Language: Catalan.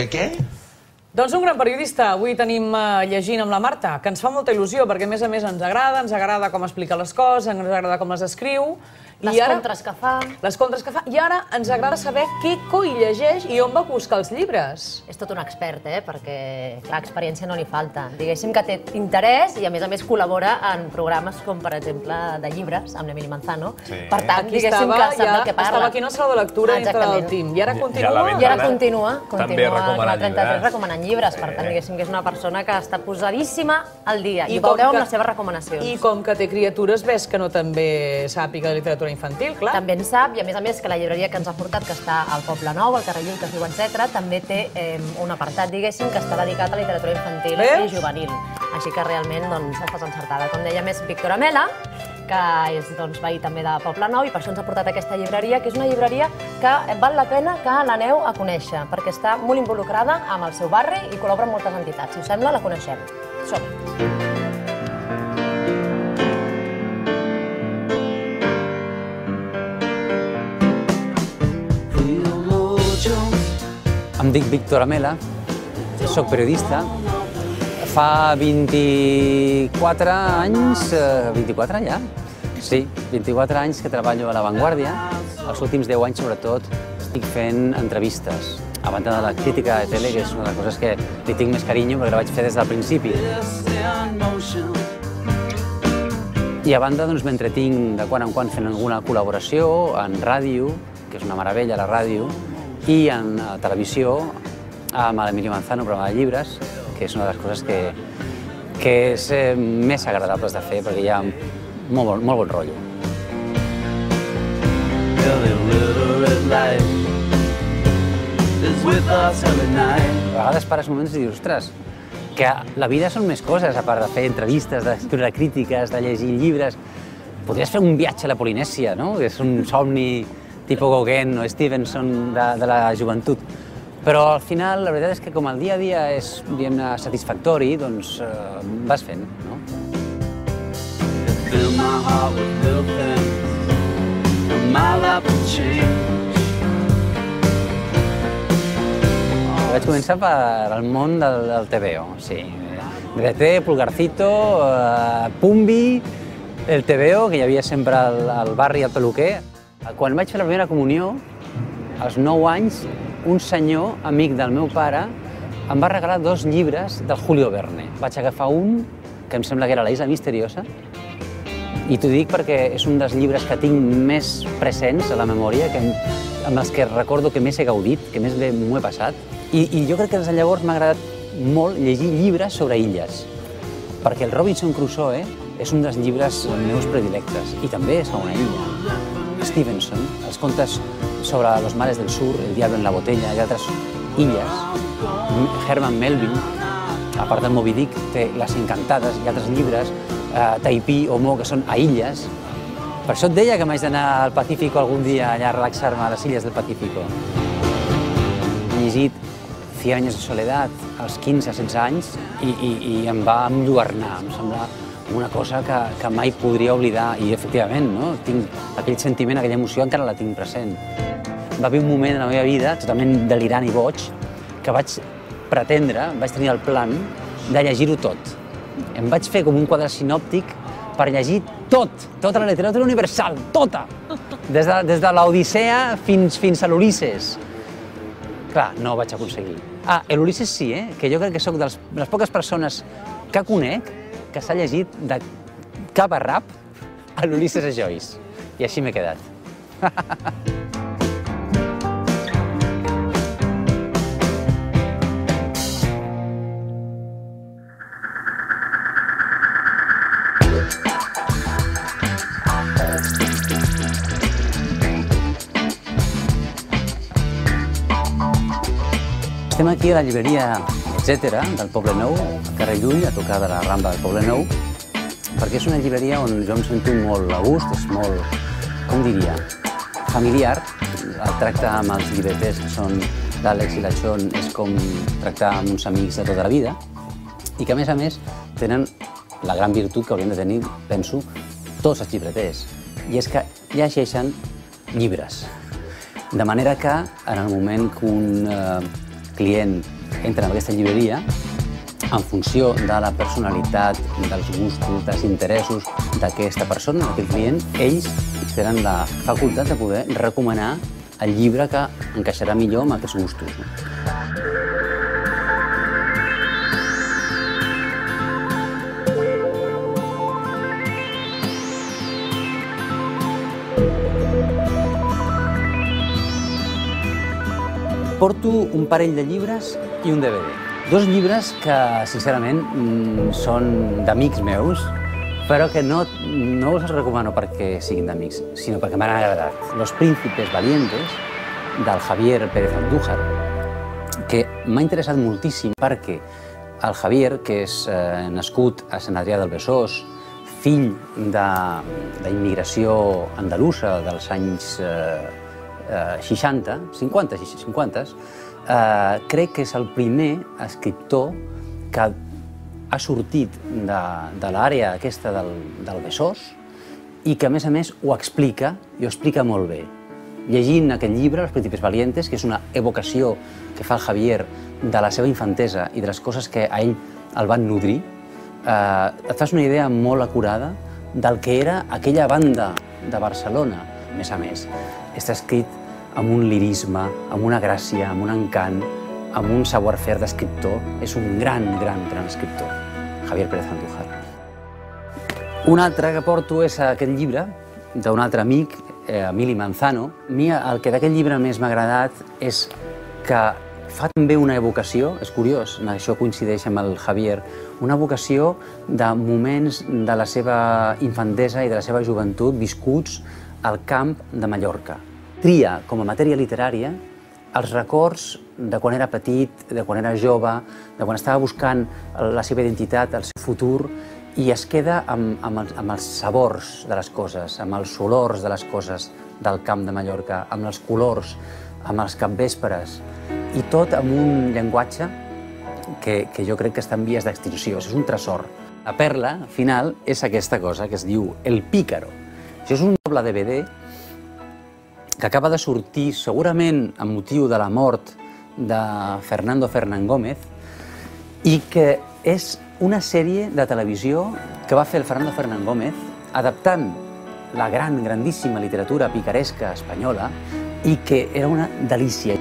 Què? Doncs un gran periodista. Avui tenim llegint amb la Marta, que ens fa molta il·lusió, perquè a més ens agrada com explica les coses, ens agrada com les escriu. Les contres que fa. Les contres que fa. I ara ens agrada saber què coi llegeix i on va buscar els llibres. És tot un expert, perquè, clar, experiència no li falta. Diguéssim que té interès i, a més, col·labora en programes com, per exemple, de llibres, amb l'Emili Manzano. Per tant, diguéssim que sap del que parla. Estava aquí en el saló de lectura dintre del team. I ara continua. I ara continua amb la 33 recomanant llibres. Per tant, diguéssim que és una persona que està posadíssima al dia. I ho veureu amb les seves recomanacions. I com que té criatures, ves que no també sàpiga de literatura infantil, clar. També en sap, i a més que la llibreria que ens ha portat, que està al Poble Nou, al carrer Llull, que es diu, etc., també té un apartat, diguéssim, que està dedicat a literatura infantil i juvenil. Així que realment estàs encertada. Com deia més Víctor Amela, que és veí també de Poble Nou, i per això ens ha portat aquesta llibreria, que és una llibreria que val la pena que l'aneu a conèixer, perquè està molt involucrada amb el seu barri i col·labora amb moltes entitats. Si us sembla, la coneixem. Som-hi! Em dic Víctor Amela, soc periodista. Fa 24 anys, 24 ja? Sí, 24 anys que treballo a La Vanguardia. Els últims 10 anys, sobretot, estic fent entrevistes. A banda de la crítica de tele, que és una de les coses que li tinc més carinyo, perquè la vaig fer des del principi. I a banda, m'entretinc de quan en quan fent alguna col·laboració en ràdio, que és una meravella, la ràdio, i en televisió amb l'Emili Manzano, programa de llibres, que és una de les coses que és més agradables de fer, perquè hi ha molt bon rotllo. A vegades pares moments i dius, ostres, que la vida són més coses, a part de fer entrevistes, d'escriure crítiques, de llegir llibres. Podries fer un viatge a la Polinèsia, no? Que és un somni tipus Gauguin o Stevenson de la joventut. Però al final, la veritat és que com el dia a dia és, diguem-ne, satisfactori, doncs vas fent, no? Vaig començar per el món del TVO, sí. DDT, Pulgarcito, Pumbi, el TVO, que hi havia sempre al barri, al peluquer. Quan vaig fer la primera comunió, als 9 anys, un senyor, amic del meu pare, em va regalar 2 llibres del Julio Verne. Vaig agafar un, que em sembla que era La Isla Misteriosa, i t'ho dic perquè és un dels llibres que tinc més presents a la memòria, amb els que recordo que més he gaudit, que més bé m'ho he passat. I jo crec que des de llavors m'ha agradat molt llegir llibres sobre illes, perquè el Robinson Crusoe és un dels llibres meus predilectes, i també és a una illa. Stevenson, els contes sobre los mares del sur, El diablo en la botella i altres illes. Herman Melville, a part del Moby Dick, té Les Encantades i altres llibres, Taipí o Mo, que són a illes. Per això et deia que m'haig d'anar al Pacífico algun dia allà a relaxar-me a les illes del Pacífico. He llegit 100 años de soledat als 15-16 anys i em va enlluernar, em sembla una cosa que mai podria oblidar, i efectivament, tinc aquell sentiment, aquella emoció, encara la tinc present. Va haver un moment en la meva vida, totalment delirant i boig, que vaig pretendre, vaig tenir el plan de llegir-ho tot. Em vaig fer com un quadre sinòptic per llegir tota la literatura universal, tota! Des de l'Odissea fins a l'Ulisses. Clar, no ho vaig aconseguir. L'Ulisses sí, que jo crec que soc de les poques persones que conec que s'ha llegit de cap a rap a l'Ulisses a Joyce. I així m'he quedat. Estem aquí a la llibreria Etcètera, del Poble Nou, al carrer Llull, a tocar de la Rambla del Poble Nou, perquè és una llibreria on jo em sento molt a gust, és molt, com diria, familiar. El tracte amb els llibreters, que són l'Àlex i la Chon, és com tractar amb uns amics de tota la vida, i que, a més, tenen la gran virtut que haurien de tenir, penso, tots els llibreters, i és que llegeixen llibres. De manera que, en el moment que client entra en aquesta llibreria, en funció de la personalitat, dels gustos, dels interessos d'aquesta persona, d'aquest client, ells tenen la facultat de poder recomanar el llibre que encaixarà millor amb aquests gustos. Porto un parell de llibres i un DVD. Dos llibres que, sincerament, són d'amics meus, però que no us els recomano perquè siguin d'amics, sinó perquè m'han agradat. Los Príncipes Valientes, del Javier Pérez Andújar, que m'ha interessat moltíssim perquè el Javier, que és nascut a Sant Adrià del Besòs, fill d'immigració andalusa dels anys 50, crec que és el primer escriptor que ha sortit de l'àrea aquesta del Besòs i que, a més, ho explica, i ho explica molt bé. Llegint aquest llibre, Los Príncipes Valientes, que és una evocació que fa el Javier de la seva infantesa i de les coses que a ell el van nodrir, et fas una idea molt acurada del que era aquella banda de Barcelona. A més, està escrit amb un lirisme, amb una gràcia, amb un encant, amb un savoir-faire d'escriptor. És un gran escriptor, Javier Pérez Andújar. Un altre que porto és aquest llibre d'un altre amic, Emili Manzano. A mi el que d'aquest llibre més m'ha agradat és que fa també una evocació, és curiós, això coincideix amb el Javier, una evocació de moments de la seva infantesa i de la seva joventut viscuts al camp de Mallorca. Tria, com a matèria literària, els records de quan era petit, de quan era jove, de quan estava buscant la seva identitat, el seu futur, i es queda amb els sabors de les coses, amb els olors de les coses del camp de Mallorca, amb els colors, amb els capvespres, i tot amb un llenguatge que jo crec que està en vies d'extinció. És un tresor. La perla final és aquesta cosa que es diu El Pícaro. Això és un doble DVD que acaba de sortir segurament amb motiu de la mort de Fernando Fernán Gómez i que és una sèrie de televisió que va fer el Fernando Fernán Gómez adaptant la grandíssima literatura picaresca espanyola i que era una delícia.